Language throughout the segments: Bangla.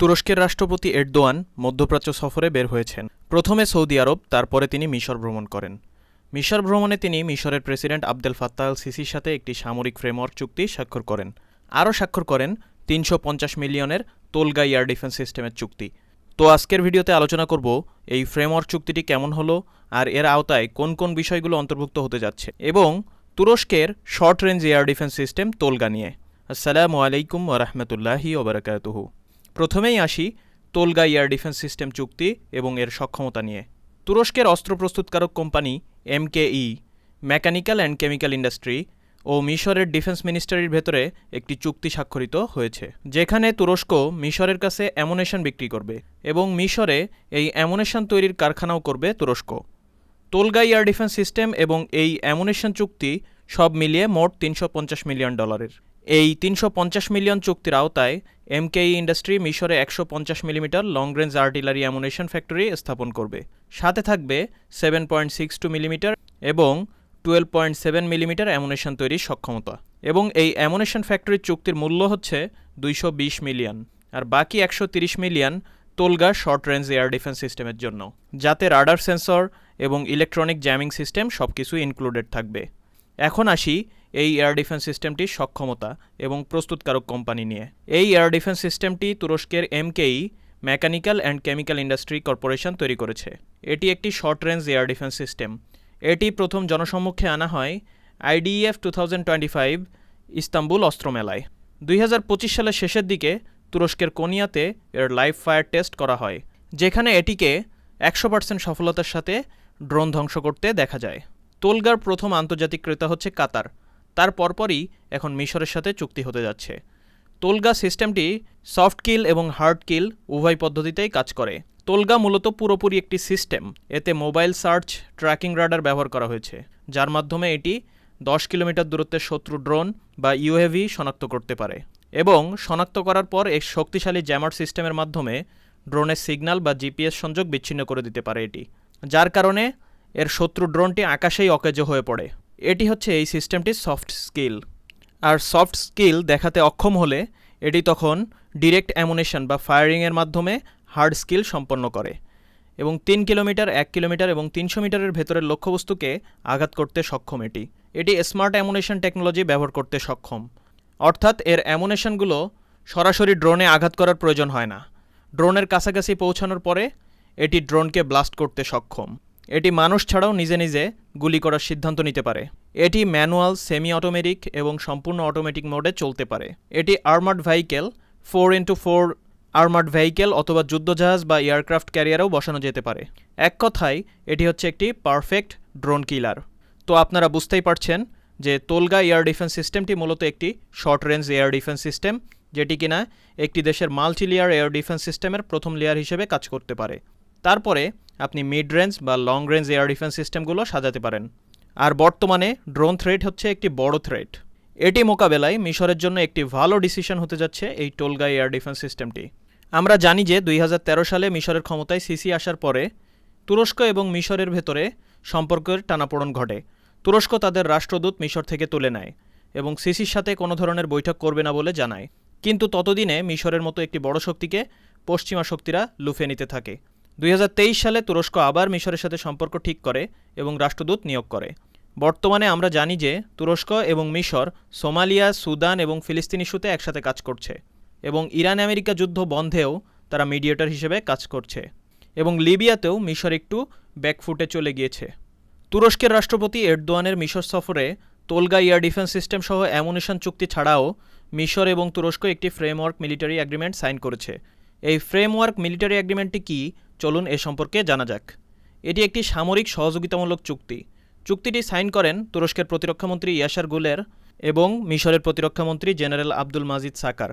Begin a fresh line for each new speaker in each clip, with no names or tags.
তুরস্কের রাষ্ট্রপতি এরদোয়ান মধ্যপ্রাচ্য সফরে বের হয়েছেন। প্রথমে সৌদি আরব, তারপরে তিনি মিশর ভ্রমণ করেন। মিশর ভ্রমণে তিনি মিশরের প্রেসিডেন্ট আবদেল ফাত্তাহ আল সিসির সাথে একটি সামরিক ফ্রেমওয়ার্ক চুক্তি স্বাক্ষর করেন। আরও স্বাক্ষর করেন ৩৫০ মিলিয়নের তোলগা এয়ার ডিফেন্স সিস্টেমের চুক্তি। তো আজকের ভিডিওতে আলোচনা করব এই ফ্রেমওয়ার্ক চুক্তিটি কেমন হলো, আর এর আওতায় কোন কোন বিষয়গুলো অন্তর্ভুক্ত হতে যাচ্ছে, এবং তুরস্কের short range air defence system Tolga নিয়ে। আসসালামু আলাইকুম ওয়া রাহমাতুল্লাহি ওয়া বারাকাতুহু। প্রথমেই আসি তোলগা এয়ার ডিফেন্স সিস্টেম চুক্তি এবং এর সক্ষমতা নিয়ে। তুরস্কের অস্ত্র প্রস্তুতকারক company MKE, mechanical and chemical industry ও মিশরের ডিফেন্স মিনিস্ট্রির ভেতরে একটি চুক্তি স্বাক্ষরিত হয়েছে, যেখানে তুরস্ক মিশরের কাছে অ্যামুনেশন বিক্রি করবে এবং মিশরে এই অ্যামুনেশন তৈরির কারখানাও করবে তুরস্ক। তোলগা এয়ার ডিফেন্স সিস্টেম এবং এই অ্যামুনেশন চুক্তি সব মিলিয়ে মোট $350 মিলিয়ন। এই 350 মিলিয়ন চুক্তির আওতায় এমকেই ইন্ডাস্ট্রি মিশরে 150 millimetre long range artillery ammunition factory স্থাপন করবে। সাথে থাকবে 7.62 মিলিমিটার এবং 12.7 মিলিমিটার অ্যামুনেশন তৈরির সক্ষমতা। এবং এই অ্যামুনেশন ফ্যাক্টরির চুক্তির মূল্য হচ্ছে 220 মিলিয়ন, আর বাকি 130 million Tolga short range air defence সিস্টেমের জন্য, যাতে রাডার সেন্সর এবং ইলেকট্রনিক জ্যামিং সিস্টেম সবকিছু ইনক্লুডেড থাকবে। এখন আসি এই এয়ার ডিফেন্স সিস্টেমটির সক্ষমতা এবং প্রস্তুতকারক কোম্পানি নিয়ে। এই এয়ার ডিফেন্স সিস্টেমটি তুরস্কের MKE, mechanical and chemical industry corporation তৈরি করেছে। এটি একটি short range air defence system. এটি প্রথম জনসম্মুখে আনা হয় IDEF 2025 ইস্তাম্বুল অস্ত্রমেলায়। 2025 সালের শেষের দিকে তুরস্কের কোনিয়াতে এর লাইভ ফায়ার টেস্ট করা হয়, যেখানে এটিকে 100% সফলতার সাথে ড্রোন ধ্বংস করতে দেখা যায়। তোলগার প্রথম আন্তর্জাতিক ক্রেতা হচ্ছে কাতার। তার পরপরই এখন মিশরের সাথে চুক্তি হতে যাচ্ছে। তোলগা সিস্টেমটি সফট কিল এবং হার্ড কিল উভয় পদ্ধতিতেই কাজ করে। তোলগা মূলত পুরোপুরি একটি সিস্টেম। এতে মোবাইল সার্চ ট্র্যাকিং রাডার ব্যবহার করা হয়েছে, যার মাধ্যমে এটি 10 কিলোমিটার দূরত্বের শত্রু ড্রোন বা ইউএভি শনাক্ত করতে পারে, এবং শনাক্ত করার পর এক শক্তিশালী জ্যামার সিস্টেমের মাধ্যমে ড্রোনের সিগন্যাল বা জিপিএস সংযোগ বিচ্ছিন্ন করে দিতে পারে এটি, যার কারণে এর শত্রু ড্রোনটি আকাশেই অকেজো হয়ে পড়ে। এটি হচ্ছে এই সিস্টেমটির সফট স্কিল। আর সফট স্কিল দেখাতে অক্ষম হলে এটি তখন ডিরেক্ট অ্যামুনেশন বা ফায়ারিংয়ের মাধ্যমে হার্ড স্কিল সম্পন্ন করে, এবং 3 কিলোমিটার, 1 কিলোমিটার এবং 300 মিটারের ভেতরের লক্ষ্যবস্তুকে আঘাত করতে সক্ষম। এটি স্মার্ট অ্যামুনেশন টেকনোলজি ব্যবহার করতে সক্ষম, অর্থাৎ এর অ্যামুনেশনগুলো সরাসরি ড্রোনে আঘাত করার প্রয়োজন হয় না। ড্রোনের কাছাকাছি পৌঁছানোর পরে এটি ড্রোনকে ব্লাস্ট করতে সক্ষম। এটি মানুষ ছাড়াও নিজে নিজে গুলি করার সিদ্ধান্ত নিতে পারে। এটি ম্যানুয়াল, সেমি অটোমেটিক এবং সম্পূর্ণ অটোমেটিক মোডে চলতে পারে। এটি armoured vehicle, 4x4 armoured vehicle অথবা যুদ্ধজাহাজ বা এয়ারক্রাফট ক্যারিয়ারেও বসানো যেতে পারে। এক কথায় এটি হচ্ছে একটি পারফেক্ট ড্রোন কিলার। তো আপনারা বুঝতেই পারছেন যে তোলগা এয়ার ডিফেন্স সিস্টেমটি মূলত একটি short range air defence system, যেটি কিনা একটি দেশের মাল্টি লেয়ার এয়ার ডিফেন্স সিস্টেমের প্রথম লেয়ার হিসেবে কাজ করতে পারে। তারপরে আপনি মিড রেঞ্জ বা লং রেঞ্জ এয়ার ডিফেন্স সিস্টেমগুলো সাজাতে পারেন। আর বর্তমানে ড্রোন থ্রেট হচ্ছে একটি বড় থ্রেট। এটি মোকাবেলায় মিশরের জন্য একটি ভালো ডিসিশন হতে যাচ্ছে এই তোলগা এয়ার ডিফেন্স সিস্টেমটি। আমরা জানি যে 2013 সালে মিশরের ক্ষমতায় সিসি আসার পরে তুরস্ক এবং মিশরের ভেতরে সম্পর্কের টানাপোড়েন ঘটে। তুরস্ক তাদের রাষ্ট্রদূত মিশর থেকে তুলে নেয় এবং সিসির সাথে কোনো ধরনের বৈঠক করবে না বলে জানায়। কিন্তু ততদিনে মিশরের মতো একটি বড় শক্তিকে পশ্চিমা শক্তিরা লুফে নিতে থাকে। 2023 সালে তুরস্ক আবার মিশরের সাথে সম্পর্ক ঠিক করে এবং রাষ্ট্রদূত নিয়োগ করে। বর্তমানে আমরা জানি যে তুরস্ক এবং মিশর সোমালিয়া, সুদান এবং ফিলিস্তিন ইস্যুতে একসাথে কাজ করছে, এবং ইরান আমেরিকা যুদ্ধ বন্ধেও তারা মিডিয়েটর হিসেবে কাজ করছে, এবং লিবিয়াতেও মিশর একটু ব্যাকফুটে চলে গিয়েছে। তুরস্কের রাষ্ট্রপতি এরদোয়ানের মিশর সফরে তোলগা এয়ার ডিফেন্স সিস্টেম সহ অ্যামুনেশন চুক্তি ছাড়াও মিশর এবং তুরস্ক একটি ফ্রেমওয়ার্ক মিলিটারি এগ্রিমেন্ট সাইন করেছে। এই ফ্রেমওয়ার্ক মিলিটারি এগ্রিমেন্টটি কি, চলুন এ সম্পর্কে জানা যাক। এটি একটি সামরিক সহযোগিতামূলক চুক্তি। চুক্তিটি সাইন করেন তুরস্কের প্রতিরক্ষামন্ত্রী ইয়াসার গুলের এবং মিশরের প্রতিরক্ষামন্ত্রী জেনারেল আব্দুল মাজিদ সাকার।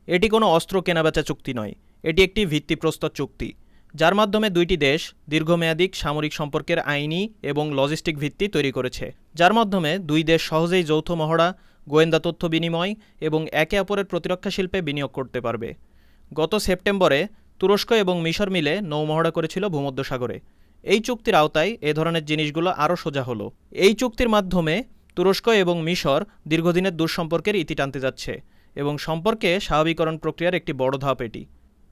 এটি কোনো অস্ত্র কেনাবেচা চুক্তি নয়, এটি একটি ভিত্তিপ্রস্তর চুক্তি, যার মাধ্যমে দুইটি দেশ দীর্ঘমেয়াদী সামরিক সম্পর্কের আইনি এবং লজিস্টিক ভিত্তি তৈরি করেছে, যার মাধ্যমে দুই দেশ সহজেই যৌথ মহড়া, গোয়েন্দা তথ্য বিনিময় এবং একে অপরের প্রতিরক্ষা শিল্পে বিনিয়োগ করতে পারবে। গত সেপ্টেম্বরে তুরস্ক এবং মিশর মিলে নৌমহড়া করেছিল ভূমধ্যসাগরে। এই চুক্তির আওতায় এ ধরনের জিনিসগুলো আরও সোজা হলো। এই চুক্তির মাধ্যমে তুরস্ক এবং মিশর দীর্ঘদিনের দুঃসম্পর্কের ইতি টানতে যাচ্ছে, এবং সম্পর্কে স্বাভাবিকরণ প্রক্রিয়ার একটি বড় ধাপ এটি।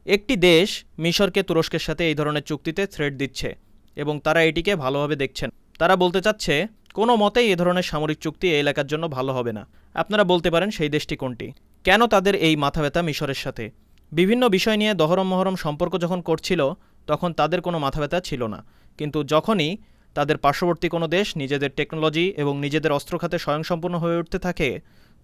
একটি দেশ মিশরকে তুরস্কের সাথে এই ধরনের চুক্তিতে থ্রেট দিচ্ছে এবং তারা এটিকে ভালোভাবে দেখছেন। তারা বলতে চাচ্ছে কোনো মতেই এ ধরনের সামরিক চুক্তি এই এলাকার জন্য ভালো হবে না। আপনারা বলতে পারেন সেই দেশটি কোনটি? কেন তাদের এই মাথা ব্যথা মিশরের সাথে? বিভিন্ন বিষয় নিয়ে দহরম মহরম সম্পর্ক যখন করছিল তখন তাদের কোনো মাথা ব্যথা ছিল না, কিন্তু যখনই তাদের পার্শ্ববর্তী কোনো দেশ নিজেদের টেকনোলজি এবং নিজেদের অস্ত্র খাতে স্বয়ংসম্পূর্ণ হয়ে উঠতে থাকে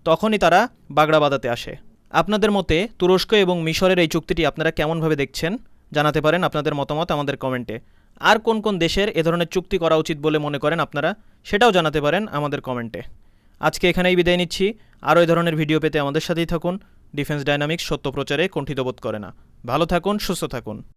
তখনই তারা বাগড়া বাঁধাতে আসে। আপনাদের মতে তুরস্ক এবং মিশরের এই চুক্তিটি আপনারা কেমনভাবে দেখছেন জানাতে পারেন আপনাদের মতামত আমাদের কমেন্টে। আর কোন কোন দেশের এ ধরনের চুক্তি করা উচিত বলে মনে করেন আপনারা সেটাও জানাতে পারেন আমাদের কমেন্টে। আজকে এখানেই বিদায় নিচ্ছি। আরও এই ধরনের ভিডিও পেতে আমাদের সাথেই থাকুন। ডিফেন্স ডায়নামিক্স সত্য প্রচারে কুণ্ঠিত বোধ করে না। ভালো থাকুন, সুস্থ থাকুন।